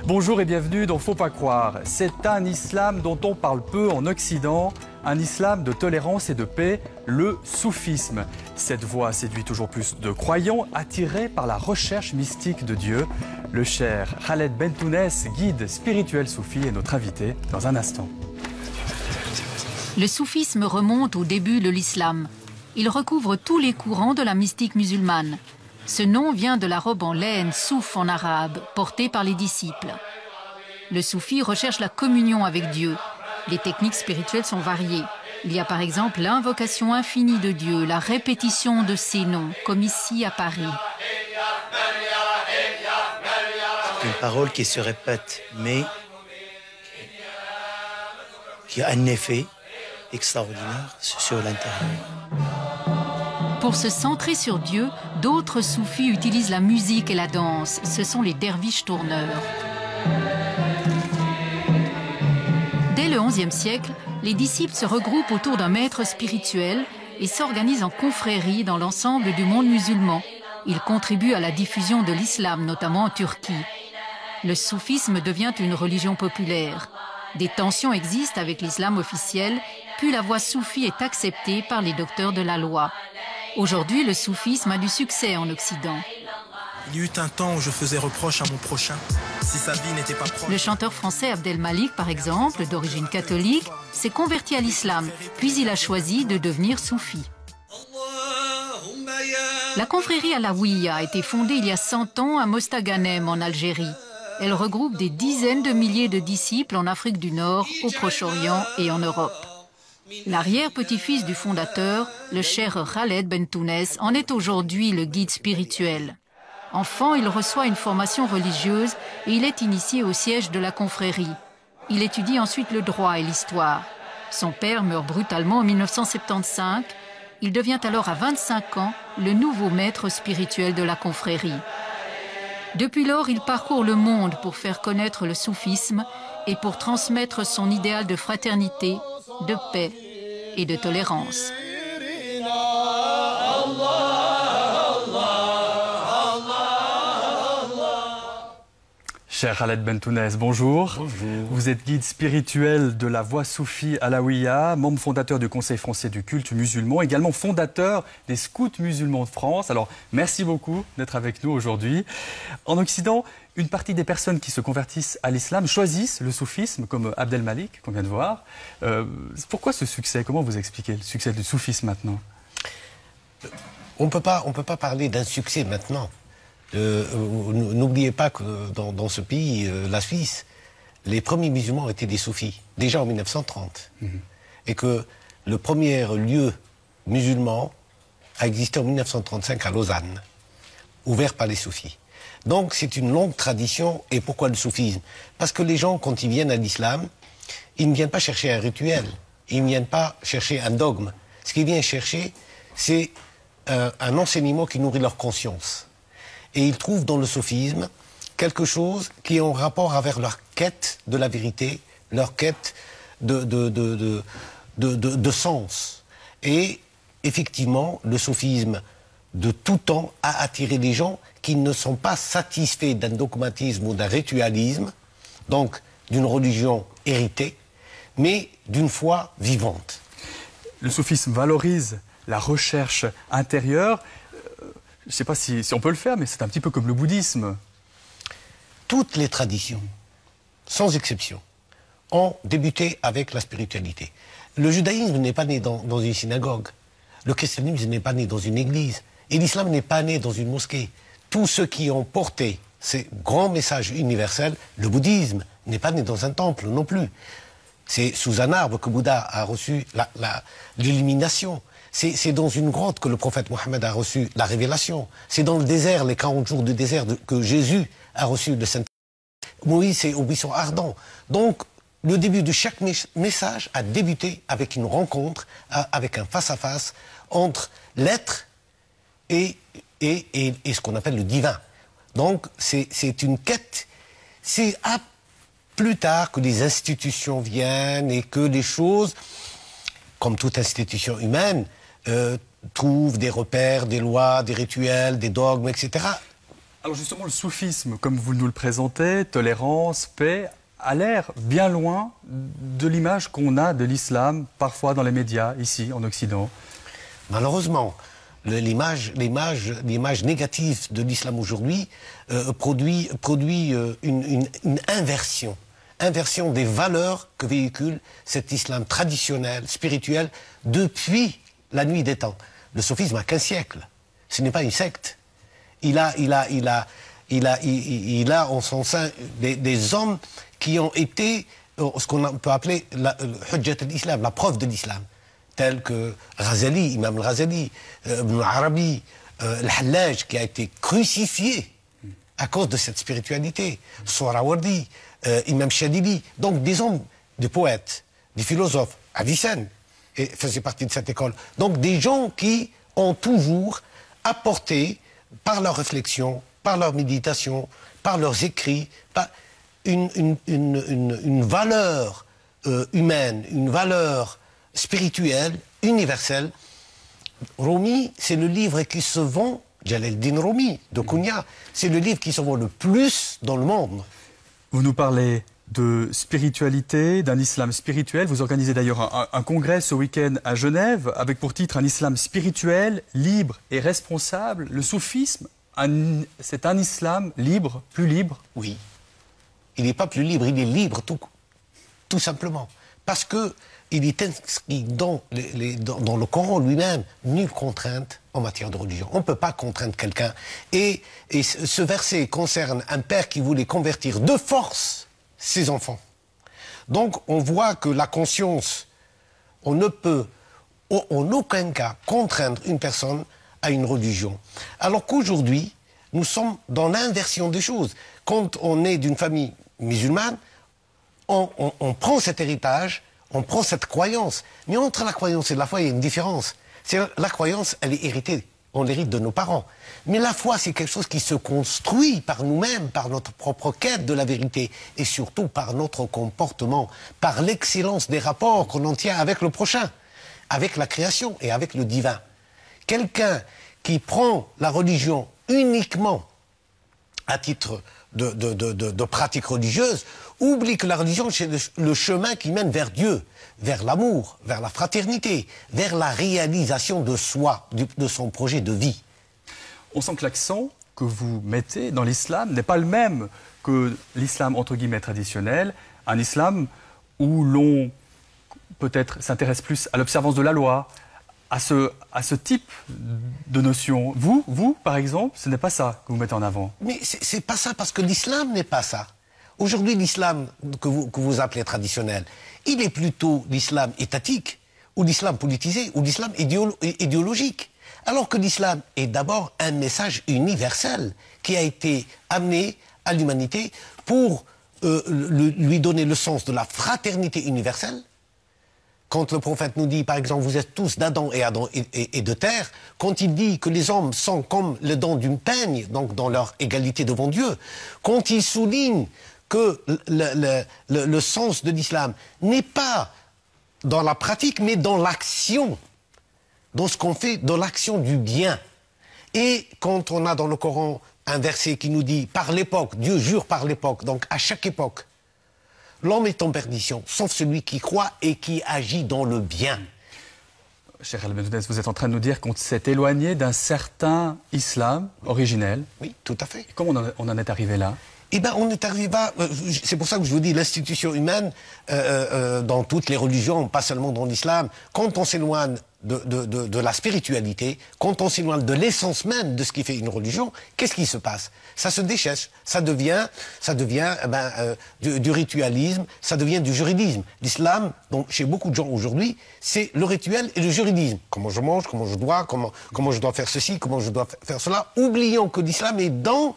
Bonjour et bienvenue dans Faut pas croire. C'est un islam dont on parle peu en Occident, un islam de tolérance et de paix, le soufisme. Cette voie séduit toujours plus de croyants attirés par la recherche mystique de Dieu. Le cheikh Khaled Bentounès, guide spirituel soufi, est notre invité dans un instant. Le soufisme remonte au début de l'islam. Il recouvre tous les courants de la mystique musulmane. Ce nom vient de la robe en laine, souf en arabe, portée par les disciples. Le soufi recherche la communion avec Dieu. Les techniques spirituelles sont variées. Il y a par exemple l'invocation infinie de Dieu, la répétition de ses noms, comme ici à Paris. C'est une parole qui se répète, mais qui a un effet extraordinaire sur l'intérieur. Pour se centrer sur Dieu, d'autres soufis utilisent la musique et la danse. Ce sont les derviches tourneurs. Dès le XIe siècle, les disciples se regroupent autour d'un maître spirituel et s'organisent en confréries dans l'ensemble du monde musulman. Ils contribuent à la diffusion de l'islam, notamment en Turquie. Le soufisme devient une religion populaire. Des tensions existent avec l'islam officiel, puis la voie soufie est acceptée par les docteurs de la loi. Aujourd'hui, le soufisme a du succès en Occident. Il y eut un temps où je faisais reproche à mon prochain, si sa vie n'était pas proche. Le chanteur français Abdel Malik, par exemple, d'origine catholique, s'est converti à l'islam, puis il a choisi de devenir soufi. La confrérie Alaouia a été fondée il y a 100 ans à Mostaganem, en Algérie. Elle regroupe des dizaines de milliers de disciples en Afrique du Nord, au Proche-Orient et en Europe. L'arrière-petit-fils du fondateur, le cheikh Khaled Bentounès, en est aujourd'hui le guide spirituel. Enfant, il reçoit une formation religieuse et il est initié au siège de la confrérie. Il étudie ensuite le droit et l'histoire. Son père meurt brutalement en 1975. Il devient alors à 25 ans le nouveau maître spirituel de la confrérie. Depuis lors, il parcourt le monde pour faire connaître le soufisme et pour transmettre son idéal de fraternité, de paix et de tolérance. Cheikh Khaled Bentounès, bonjour. Bonjour. Vous êtes guide spirituel de la voie soufie Alaouia, membre fondateur du Conseil français du culte musulman, également fondateur des Scouts musulmans de France. Alors, merci beaucoup d'être avec nous aujourd'hui. En Occident, une partie des personnes qui se convertissent à l'islam choisissent le soufisme, comme Abdel Malik, qu'on vient de voir. Pourquoi ce succès? Comment vous expliquez le succès du soufisme maintenant? On ne peut pas parler d'un succès maintenant. N'oubliez pas que dans ce pays, la Suisse, les premiers musulmans étaient des soufis, déjà en 1930. Et que le premier lieu musulman a existé en 1935 à Lausanne, ouvert par les soufis. Donc c'est une longue tradition. Et pourquoi le soufisme? Parce que les gens, quand ils viennent à l'islam, ils ne viennent pas chercher un rituel, ils ne viennent pas chercher un dogme. Ce qu'ils viennent chercher, c'est un enseignement qui nourrit leur conscience. Et ils trouvent dans le soufisme quelque chose qui est en rapport avec leur quête de la vérité, leur quête de sens. Et effectivement, le soufisme de tout temps a attiré des gens qui ne sont pas satisfaits d'un dogmatisme ou d'un ritualisme, donc d'une religion héritée, mais d'une foi vivante. Le soufisme valorise la recherche intérieure. Je ne sais pas si on peut le faire, mais c'est un petit peu comme le bouddhisme. Toutes les traditions, sans exception, ont débuté avec la spiritualité. Le judaïsme n'est pas né dans une synagogue. Le christianisme n'est pas né dans une église. Et l'islam n'est pas né dans une mosquée. Tous ceux qui ont porté ces grands messages universels, le bouddhisme n'est pas né dans un temple non plus. C'est sous un arbre que Bouddha a reçu l'illumination. C'est dans une grotte que le prophète Mohammed a reçu la révélation. C'est dans le désert, les 40 jours du désert, que Jésus a reçu le Saint. Moïse, c'est au buisson ardent. Donc, le début de chaque message a débuté avec une rencontre, avec un face-à-face entre l'être et ce qu'on appelle le divin. Donc, c'est une quête. C'est plus tard que les institutions viennent et que les choses, comme toute institution humaine, trouvent des repères, des lois, des rituels, des dogmes, etc. Alors justement, le soufisme, comme vous nous le présentez, tolérance, paix, a l'air bien loin de l'image qu'on a de l'islam, parfois dans les médias, ici, en Occident. Malheureusement, l'image négative de l'islam aujourd'hui produit une inversion des valeurs que véhicule cet islam traditionnel, spirituel, depuis la nuit des temps. Le soufisme a qu'un siècle. Ce n'est pas une secte. Il a en son sein des hommes qui ont été ce qu'on peut appeler le hujjat al-islam, la preuve de l'islam, tels que Ghazali, Imam al-Ghazali, Ibn al-Arabi, al-Hallaj, qui a été crucifié à cause de cette spiritualité, Sohrawardi, Imam Shadili, donc des hommes, des poètes, des philosophes, Avicenne faisait partie de cette école. Donc des gens qui ont toujours apporté, par leur réflexion, par leur méditation, par leurs écrits, une valeur humaine, une valeur spirituelle, universelle. Rumi, c'est le livre qui se vend, Jalaluddin Rumi, de Kounia, c'est le livre qui se vend le plus dans le monde. Vous nous parlez de spiritualité, d'un islam spirituel. Vous organisez d'ailleurs un congrès ce week-end à Genève avec pour titre un islam spirituel, libre et responsable. Le soufisme, c'est un islam libre, plus libre? Oui. Il n'est pas plus libre, il est libre tout simplement. Parce que il est inscrit dans le Coran lui-même, nulle contrainte en matière de religion. On ne peut pas contraindre quelqu'un. Et ce verset concerne un père qui voulait convertir de force ses enfants. Donc on voit que la conscience, on ne peut en aucun cas contraindre une personne à une religion. Alors qu'aujourd'hui, nous sommes dans l'inversion des choses. Quand on est d'une famille musulmane, on prend cet héritage, on prend cette croyance. Mais entre la croyance et la foi, il y a une différence. La croyance, elle est héritée. On l'hérite de nos parents. Mais la foi, c'est quelque chose qui se construit par nous-mêmes, par notre propre quête de la vérité, et surtout par notre comportement, par l'excellence des rapports qu'on en tient avec le prochain, avec la création et avec le divin. Quelqu'un qui prend la religion uniquement à titre de pratique religieuse, oublie que la religion, c'est le chemin qui mène vers Dieu, vers l'amour, vers la fraternité, vers la réalisation de soi, de son projet de vie. On sent que l'accent que vous mettez dans l'islam n'est pas le même que l'islam entre guillemets traditionnel, un islam où l'on peut-être s'intéresse plus à l'observance de la loi, à ce type de notion. Vous, par exemple, ce n'est pas ça que vous mettez en avant. Mais c'est pas ça, parce que l'islam n'est pas ça. Aujourd'hui, l'islam que vous appelez traditionnel, il est plutôt l'islam étatique, ou l'islam politisé, ou l'islam idéologique. Alors que l'islam est d'abord un message universel qui a été amené à l'humanité pour lui donner le sens de la fraternité universelle. Quand le prophète nous dit, par exemple, vous êtes tous d'Adam et de terre, quand il dit que les hommes sont comme les dents d'une peigne, donc dans leur égalité devant Dieu, quand il souligne que le sens de l'islam n'est pas dans la pratique, mais dans l'action, dans ce qu'on fait, dans l'action du bien. Et quand on a dans le Coran un verset qui nous dit, par l'époque, Dieu jure par l'époque, donc à chaque époque, l'homme est en perdition, sauf celui qui croit et qui agit dans le bien. Cher El-Bendounès, vous êtes en train de nous dire qu'on s'est éloigné d'un certain islam originel. Oui, tout à fait. Et comment on en est arrivé là? Eh bien, on est arrivé à... c'est pour ça que je vous dis, l'institution humaine, dans toutes les religions, pas seulement dans l'islam, quand on s'éloigne de la spiritualité, quand on s'éloigne de l'essence même de ce qui fait une religion, qu'est-ce qui se passe? Ça se déchèche, ça devient du ritualisme, ça devient du juridisme. L'islam, donc chez beaucoup de gens aujourd'hui, c'est le rituel et le juridisme. Comment je mange, comment je dois faire ceci, comment je dois faire cela, oubliant que l'islam est dans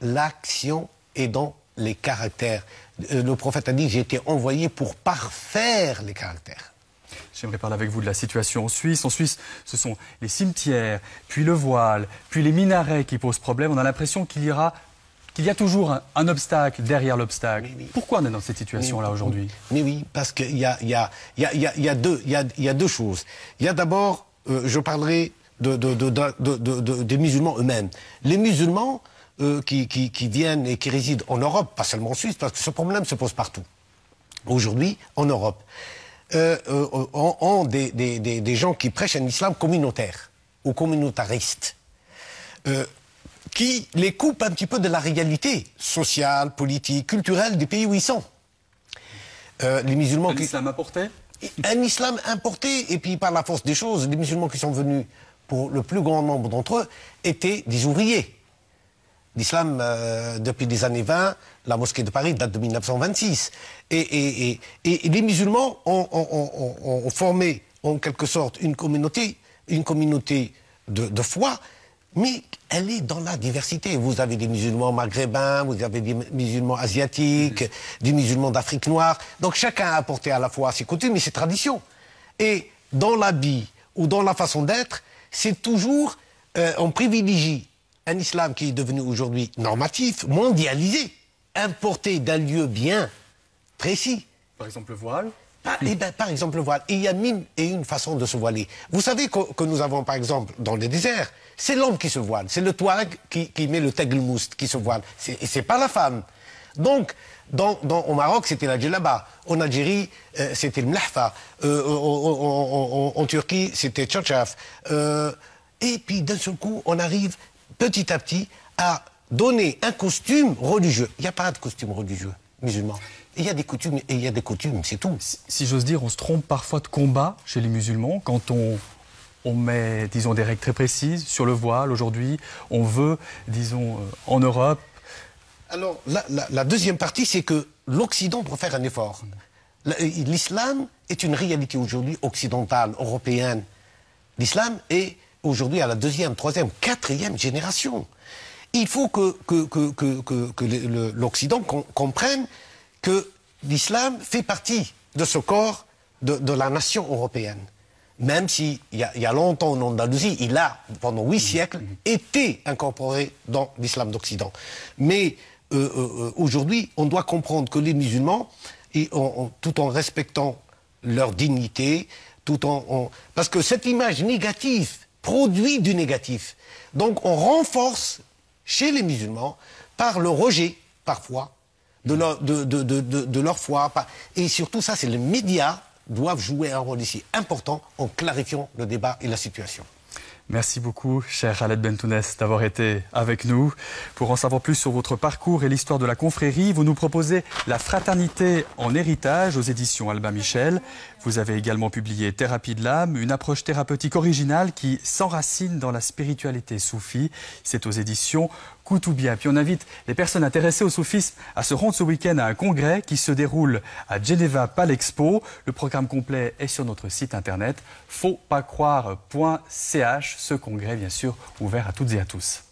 l'action et dans les caractères. Le prophète a dit, j'ai été envoyé pour parfaire les caractères. J'aimerais parler avec vous de la situation en Suisse. En Suisse, ce sont les cimetières, puis le voile, puis les minarets qui posent problème. On a l'impression qu'il y a toujours un obstacle derrière l'obstacle. Oui. Pourquoi on est dans cette situation-là aujourd'hui? Mais oui, parce qu'il y a deux choses. Il y a d'abord, je parlerai des musulmans eux-mêmes. Les musulmans qui viennent et qui résident en Europe, pas seulement en Suisse, parce que ce problème se pose partout. Aujourd'hui, en Europe, ont des gens qui prêchent un islam communautaire ou communautariste, qui les coupent un petit peu de la réalité sociale, politique, culturelle des pays où ils sont. Les musulmans un islam importé? Un islam importé, et puis par la force des choses, les musulmans qui sont venus, pour le plus grand nombre d'entre eux, étaient des ouvriers. L'islam, depuis les années 20, la mosquée de Paris date de 1926. Et les musulmans ont formé, en quelque sorte, une communauté de foi, mais elle est dans la diversité. Vous avez des musulmans maghrébins, vous avez des musulmans asiatiques, des musulmans d'Afrique noire. Donc chacun a apporté à la fois ses coutumes et ses traditions. Et dans l'habit ou dans la façon d'être, c'est toujours, on privilégie un islam qui est devenu aujourd'hui normatif, mondialisé, importé d'un lieu bien précis. Par exemple le voile? Par exemple le voile. Et il y a mille et une façons de se voiler. Vous savez que nous avons par exemple dans le désert, c'est l'homme qui se voile, c'est le Touareg qui met le tegelmoust, qui se voile. C'est pas la femme. Donc, au Maroc, c'était la djellaba. En Algérie, c'était le mlahfa. En Turquie, c'était tchatchaf. Et puis d'un seul coup, on arrive petit à petit à donner un costume religieux. Il n'y a pas de costume religieux musulman. Il y a des coutumes et il y a des coutumes, c'est tout. Si j'ose dire, on se trompe parfois de combat chez les musulmans quand on met, disons, des règles très précises sur le voile. Aujourd'hui, on veut, disons, en Europe. Alors, la deuxième partie, c'est que l'Occident doit faire un effort. L'islam est une réalité aujourd'hui occidentale, européenne. L'islam est aujourd'hui à la deuxième, troisième, quatrième génération. Il faut que l'Occident comprenne que l'islam fait partie de ce corps de la nation européenne. Même s'il y a longtemps en Andalousie, il a, pendant 8 siècles, été incorporé dans l'islam d'Occident. Mais aujourd'hui, on doit comprendre que les musulmans, tout en respectant leur dignité, parce que cette image négative produit du négatif. Donc on renforce chez les musulmans par le rejet, parfois, de leur foi. Et surtout, ça, c'est les médias doivent jouer un rôle ici important en clarifiant le débat et la situation. Merci beaucoup, cher Khaled Bentounès, d'avoir été avec nous. Pour en savoir plus sur votre parcours et l'histoire de la confrérie, vous nous proposez La fraternité en héritage aux éditions Albin Michel. Vous avez également publié Thérapie de l'âme, une approche thérapeutique originale qui s'enracine dans la spiritualité soufie. C'est aux éditions Koutoubia. Puis on invite les personnes intéressées au soufisme à se rendre ce week-end à un congrès qui se déroule à Geneva Palexpo. Le programme complet est sur notre site internet fautpascroire.ch. Ce congrès, bien sûr, ouvert à toutes et à tous.